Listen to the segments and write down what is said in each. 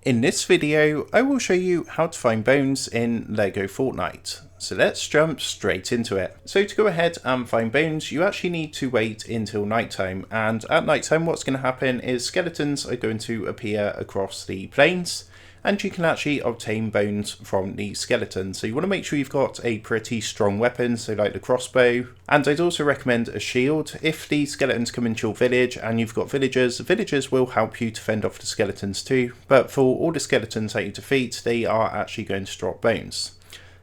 In this video, I will show you how to find bones in LEGO Fortnite. So let's jump straight into it. So to go ahead and find bones, you actually need to wait until nighttime. And at nighttime, what's going to happen is skeletons are going to appear across the plains, and you can actually obtain bones from the skeletons. So you want to make sure you've got a pretty strong weapon, so like the crossbow. And I'd also recommend a shield. If the skeletons come into your village and you've got villagers will help you to fend off the skeletons too. But for all the skeletons that you defeat, they are actually going to drop bones.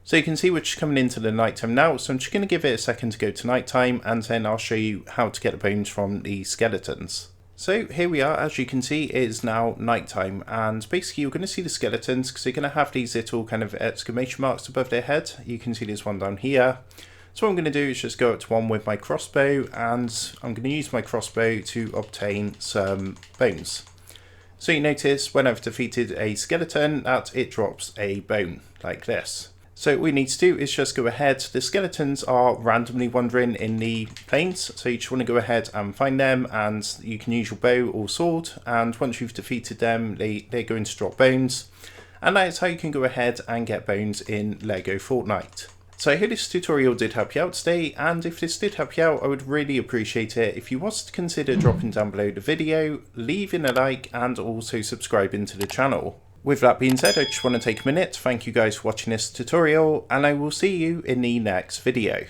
So you can see we're just coming into the nighttime now, so I'm just going to give it a second to go to nighttime, and then I'll show you how to get the bones from the skeletons. So here we are. As you can see, it is now nighttime, and basically you're going to see the skeletons because they're going to have these little kind of exclamation marks above their head. You can see there's one down here. So what I'm going to do is just go up to one with my crossbow, and I'm going to use my crossbow to obtain some bones. So you notice when I've defeated a skeleton that it drops a bone like this. So what we need to do is just go ahead. The skeletons are randomly wandering in the plains, so you just want to go ahead and find them, and you can use your bow or sword, and once you've defeated them, they're going to drop bones. And that is how you can go ahead and get bones in LEGO Fortnite. So I hope this tutorial did help you out today, and if this did help you out, I would really appreciate it if you was to consider dropping down below the video, leaving a like, and also subscribing to the channel. With that being said, I just want to take a minute to thank you guys for watching this tutorial, and I will see you in the next video.